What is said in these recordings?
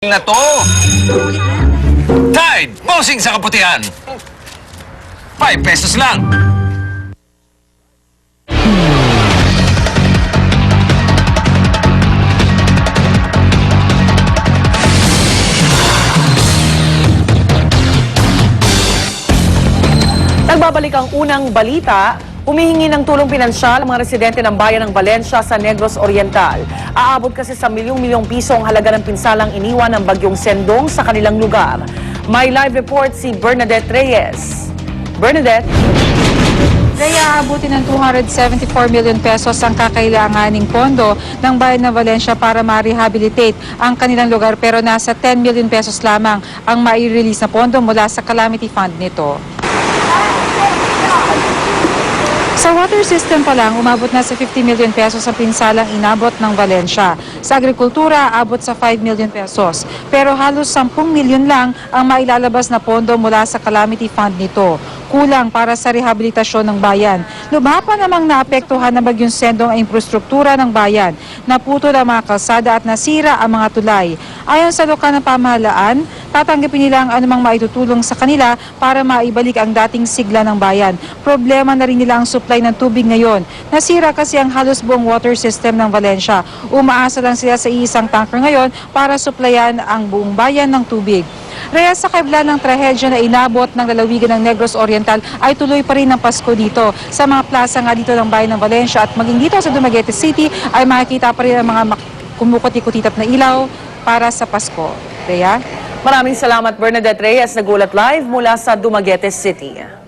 Na to. Tide, bossing sa kaputihan. 5 pesos lang. Nagbabalik ang unang balita. Humihingi ng tulong pinansyal ang mga residente ng bayan ng Valencia sa Negros Oriental. Aabot kasi sa milyong-milyong piso ang halaga ng pinsalang iniwan ng bagyong Sendong sa kanilang lugar. May live report si Bernadette Reyes. Bernadette? Kaya aabutin ng 274 million pesos ang kakailanganing pondo ng bayan ng Valencia para ma-rehabilitate ang kanilang lugar, pero nasa 10 million pesos lamang ang mai-release na pondo mula sa calamity fund nito. Sa water system pa lang, umabot na sa 50 million pesos ang pinsalang inabot ng Valencia. Sa agrikultura, abot sa 5 million pesos. Pero halos 10 milyon lang ang mailalabas na pondo mula sa calamity fund nito. Kulang para sa rehabilitasyon ng bayan. Lubha pa namang naapektuhan ng bagyong Sendong ang infrastruktura ng bayan. Naputol ang mga kalsada at nasira ang mga tulay. Ayon sa lokal ng pamahalaan, tatanggapin nila ang anumang maitutulong sa kanila para maibalik ang dating sigla ng bayan. Problema na rin nila ang supply ng tubig ngayon. Nasira kasi ang halos buong water system ng Valencia. Umaasa lang sila sa isang tanker ngayon para supplyan ang buong bayan ng tubig. Reyes, sa kabila ng trahedya na inabot ng lalawigan ng Negros Oriental, ay tuloy pa rin ang Pasko dito. Sa mga plaza nga dito ng bayan ng Valencia at maging dito sa Dumaguete City ay makikita pa rin ang mga kumukuti-kutitap na ilaw para sa Pasko. Rhea? Maraming salamat, Bernadette Reyes. Nagulat live mula sa Dumaguete City.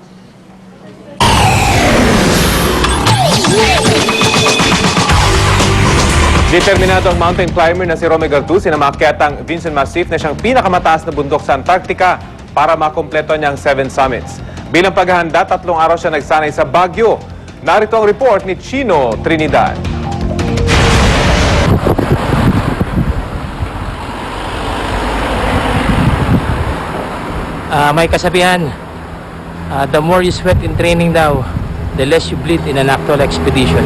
Determinado ang mountain climber na si Romy Gartuz na maakyat ang Vinson Massif na siyang pinakamataas na bundok sa Antarctica para makumpleto niyang 7 summits. Bilang paghahanda, 3 araw siya nagsanay sa Baguio. Narito ang report ni Chino Trinidad. May kasabihan, the more you sweat in training daw, the less you bleed in an actual expedition.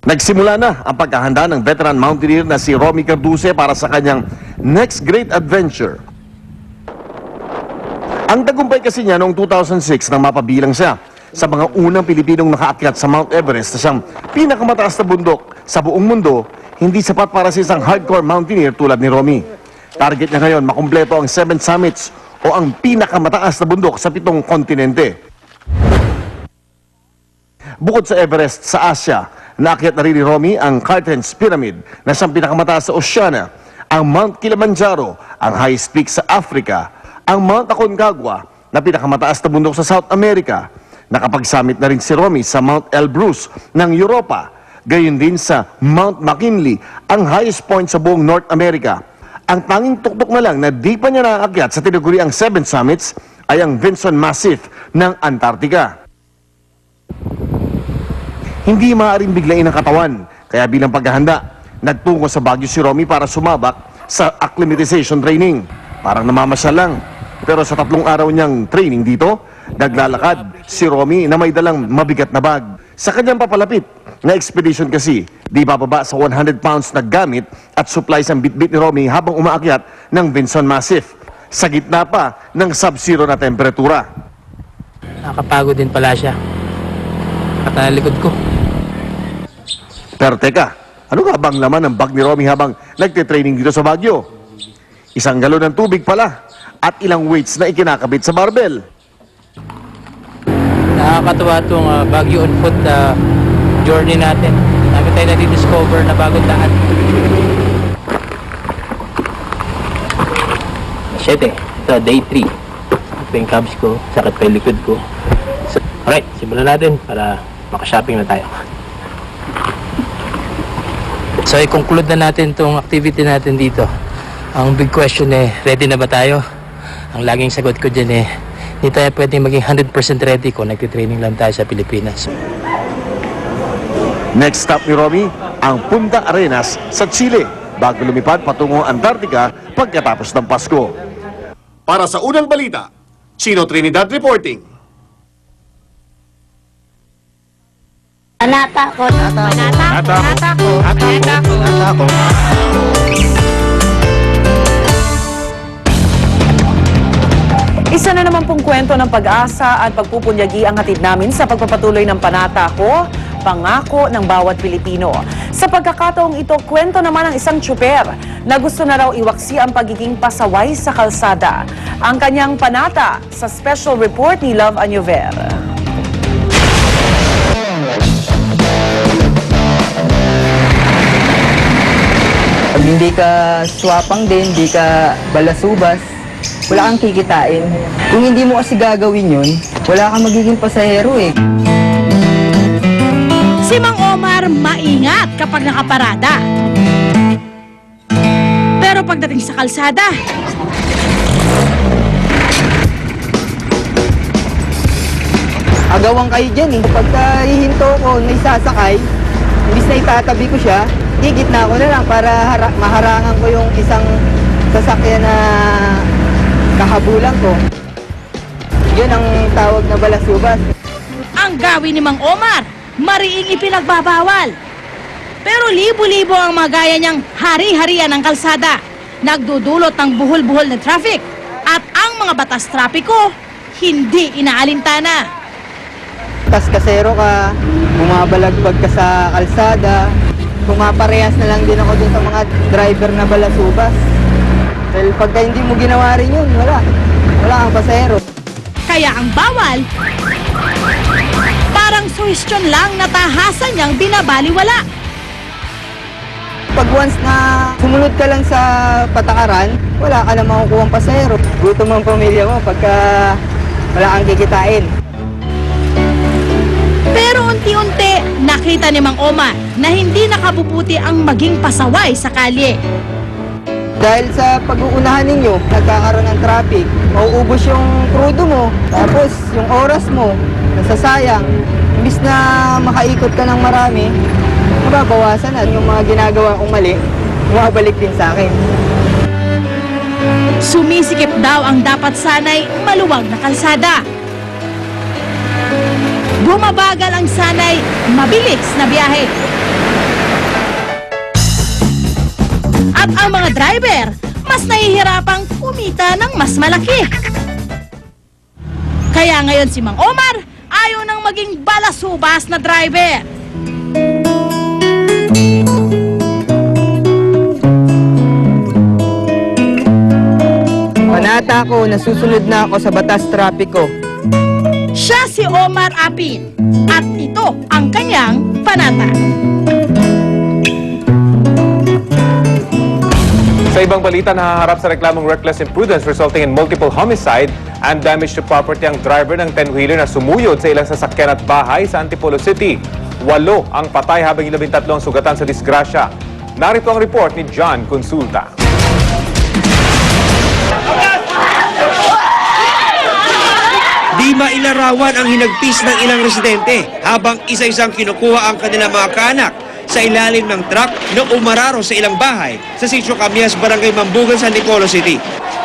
Nagsimula na ang paghahanda ng veteran mountaineer na si Romy Garduce para sa kanyang next great adventure. Ang tagumpay kasi niya noong 2006 nang mapabilang siya sa mga unang Pilipinong nakaakyat sa Mount Everest na siyang pinakamataas na bundok sa buong mundo, hindi sapat para sa isang hardcore mountaineer tulad ni Romy. Target niya ngayon makumpleto ang 7 summits o ang pinakamataas na bundok sa 7 kontinente. Bukod sa Everest sa Asia, naakyat na rin ni Romy ang Cartens Pyramid na siyang pinakamataas sa Oceania, ang Mount Kilimanjaro, ang highest peak sa Africa, ang Mount Aconcagua na pinakamataas na bundok sa South America. Nakapag-summit na rin si Romy sa Mount Elbrus ng Europa, gayon din sa Mount McKinley, ang highest point sa buong North America. Ang tanging tuktok na lang na di pa niya naakyat sa tinaguriang 7 summits ay ang Vinson Massif ng Antarctica. Hindi maaaring biglain ang katawan, kaya bilang paghahanda, nagtungo sa Baguio si Romy para sumabak sa acclimatization training. Parang namamasyal lang. Pero sa 3 araw niyang training dito, naglalakad si Romy na may dalang mabigat na bag. Sa kanyang papalapit na expedition kasi, di bababa sa 100 pounds na gamit at supplies ang bitbit ni Romy habang umaakyat ng Vinson Massif sa gitna pa ng sub-zero na temperatura. Nakapagod din pala siya. At nalikod ko. Pero teka, ano nga bang laman ng bag ni Romy habang nagtitraining dito sa Baguio? 1 galon ng tubig pala at ilang weights na ikinakabit sa barbell. Nakakatuwa itong Baguio on foot journey natin. Dami tayo na-discover na bagong daan. 7. Ito, day 3. Ito yung calves ko, sakit pa yung likod ko. So, alright, simulan natin para makashopping na tayo. So, i-conclude na natin itong activity natin dito. Ang big question ready na ba tayo? Ang laging sagot ko dyan hindi tayo pwedeng maging 100% ready kung nagtitraining lang tayo sa Pilipinas. Next stop ni Romy, ang Punta Arenas sa Chile, bago lumipad patungong Antarctica pagkatapos ng Pasko. Para sa unang balita, Chino Trinidad reporting. Natakot. Isa na naman pong kwento ng pag-asa at pagpupunyagi ang hatid namin sa pagpapatuloy ng Panata Ko, Pangako ng Bawat Pilipino. Sa pagkakataong ito, kwento naman ng isang tsuper na gusto na raw iwaksi ang pagiging pasaway sa kalsada. Ang kanyang panata sa special report ni Love Anyover. Pag hindi ka swapang din, hindi ka balasubas, wala kang kikitain. Kung hindi mo kasi gagawin yun, wala kang magiging pasahero eh. Si Mang Omar maingat kapag nakaparada. Pero pagdating sa kalsada, Agawang kayo dyan eh. Pagka hihinto ko, may sasakay, imbis na itatabi ko siya, gitna ko na lang para maharangan ko yung isang sasakyan na kahabulan ko. Yun ang tawag na balasubas. ang gawin ni Mang Omar, mariing ipinagbabawal. Pero libo-libo ang mga gaya niyang hari-harian ng kalsada, nagdudulot ng buhol-buhol na traffic, at ang mga batas trapiko, hindi inaalintana. Kasero ka, bumabalagbag ka sa kalsada, pumaparehas na lang din ako dun sa mga driver na balasubas. Dahil pagka hindi mo ginawa rin yun, wala kang pasahero. Kaya ang bawal, parang suhestyon lang na tahasan niyang binabaliwala. Pag once na sumunod ka lang sa patakaran, wala ka na makukuha ang pasahero. Gutom ang pamilya mo pagka wala kang kikitain. Pero unti-unti, nakita ni Mang Omar na hindi nakabubuti ang maging pasaway sa kalye. Dahil sa pag-uunahan ninyo, nagkakaroon ng traffic, mauubos yung krudo mo, tapos yung oras mo, nasasayang. Imbis na makaikot ka ng marami, mababawasan at yung mga ginagawa kong mali, bumabalik din sa akin. Sumisikip daw ang dapat sanay maluwag na kalsada. Bumabagal ang sanay mabilis na biyahe. At ang mga driver, mas nahihirapang kumita ng mas malaki. Kaya ngayon si Mang Omar, ayaw nang maging balasubas na driver. Panata ko, nasusunod na ako sa batas trapiko. Siya si Omar Apin at ito ang kanyang panata. Sa ibang balita, nahaharap sa reklamong reckless imprudence resulting in multiple homicide and damage to property ang driver ng 10-wheeler na sumuyod sa ilang sasakyan at bahay sa Antipolo City. 8 ang patay habang 13 ang sugatan sa disgrasya. Narito ang report ni John Consulta. Di mailarawan ang hinagpis ng ilang residente habang isa-isang kinukuha ang kanilang mga kaanak sa ilalim ng truck na umararo sa ilang bahay sa Sitio Camias, Barangay Mambugan, San Antipolo City.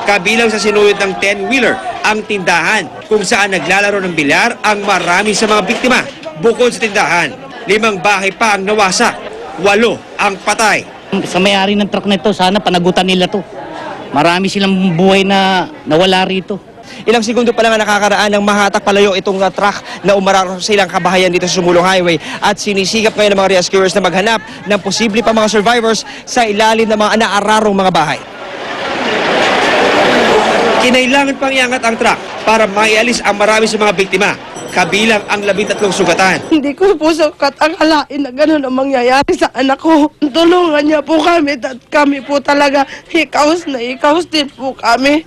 Kabilang sa sinuyod ng 10-wheeler ang tindahan kung saan naglalaro ng bilyar ang marami sa mga biktima. Bukod sa tindahan, 5 bahay pa ang nawasak, 8 ang patay. Sa may-ari ng truck na ito, sana panagutan nila to. Marami silang buhay na nawala rito. Ilang segundo pa lang nakakaraan ng mahatak palayo itong truck na umararo sa ilang kabahayan dito sa Sumulong Highway at sinisikap ngayon ng mga rescuers na maghanap ng posible pa mga survivors sa ilalim ng mga naararong mga bahay. Kinailangan pang iangat ang truck para maialis ang marami sa mga biktima, kabilang ang 13 sugatan. Hindi ko po sakat ang akalain na gano'n ang mangyayari sa anak ko. Tulungan niya po kami at kami po talaga ikaos na ikaos din po kami.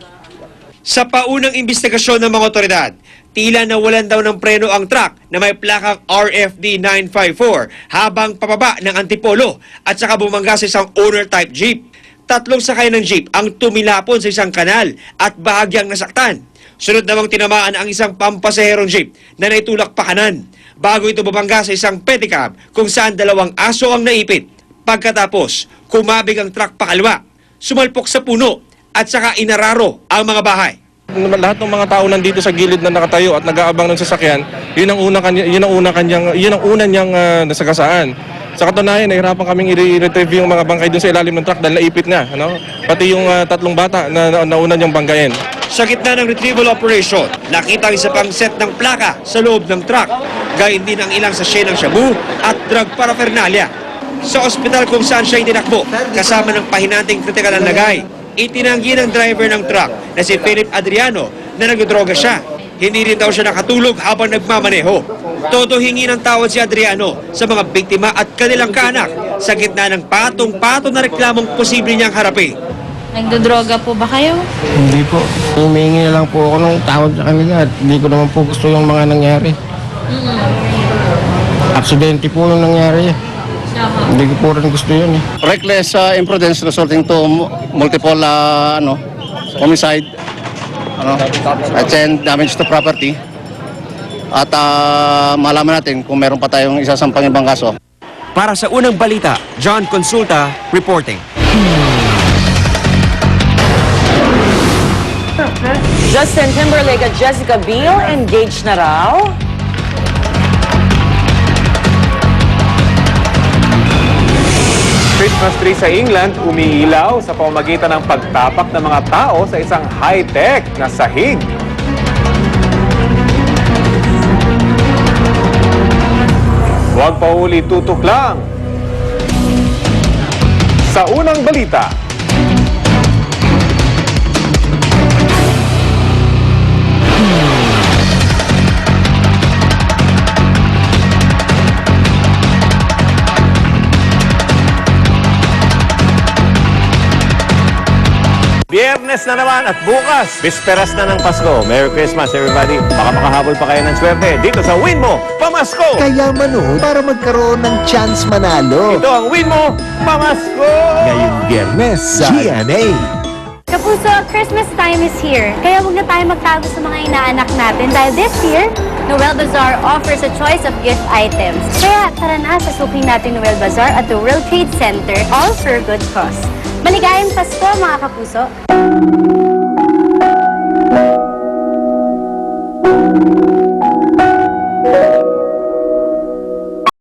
Sa paunang investigasyon ng mga otoridad, tila nawalan daw ng preno ang truck na may plakang RFD 954 habang pababa ng Antipolo at saka bumangga sa isang owner-type jeep. 3 sakay ng jeep ang tumilapon sa isang kanal at bahagyang nasaktan. Sunod namang tinamaan ang isang pampasaherong jeep na naitulak pa kanan bago ito bumangga sa isang pedicab kung saan 2 aso ang naipit. Pagkatapos, kumabig ang truck pakaliwa, sumalpok sa puno at saka inararo ang mga bahay. Lahat ng mga tao nandito sa gilid na nakatayo at nag-aabang ng sasakyan, yun ang una niyang nasagasaan. Sa katunayan, nahirapan kaming i-retrieve yung mga bangkay dun sa ilalim ng truck dahil naipit nga. Ano? Pati yung tatlong bata na nauna niyang banggayin. Sa gitna ng retrieval operation, nakita ang isa pang set ng plaka sa loob ng truck. Gayun din ang ilang sachet ng shabu at drug paraphernalia. Sa ospital kung saan siya itinakbo, kasama ng pahinanting kritikal na lagay, itinanggi ng driver ng truck na si Philip Adriano na nagdodroga siya. Hindi rin daw siya nakatulog habang nagmamaneho. Todo hingi ng tawad si Adriano sa mga biktima at kanilang kaanak sa gitna ng patong-patong na reklamong posible niyang harapin. Nagdodroga po ba kayo? Hindi po. Humingi na lang po ako ng tawad sa kanila at hindi ko naman po gusto yung mga nangyari. Aksidente po yung nangyari. Hindi ko po rin gusto yun eh. Reckless imprudence resulting to multiple homicide, and damage to property. At malaman natin kung meron pa tayong isasampang ibang kaso. Para sa unang balita, John Consulta reporting. Justin Timberlake at Jessica Biel engaged na raw. Christmas tree sa England umiilaw sa pamamagitan ng pagtapak ng mga tao sa isang high-tech na sahig. Huwag pahuli, tutok lang. Sa unang balita, Biyernes na naman at bukas, bisperas na ng Pasko. Merry Christmas everybody. Baka makahabol pa kayo ng swerte dito sa Win Mo Pamasko. Kaya manood para magkaroon ng chance manalo. Ito ang Win Mo Pamasko. Ngayong Biyernes sa GMA. Kapuso, Christmas time is here. Kaya huwag na tayo magtago sa mga inaanak natin dahil this year, Noel Bazaar offers a choice of gift items. Kaya tara na, sasukin natin Noel Bazaar at the World Trade Center, all for a good cause. Maligayang Pasko mga kapuso!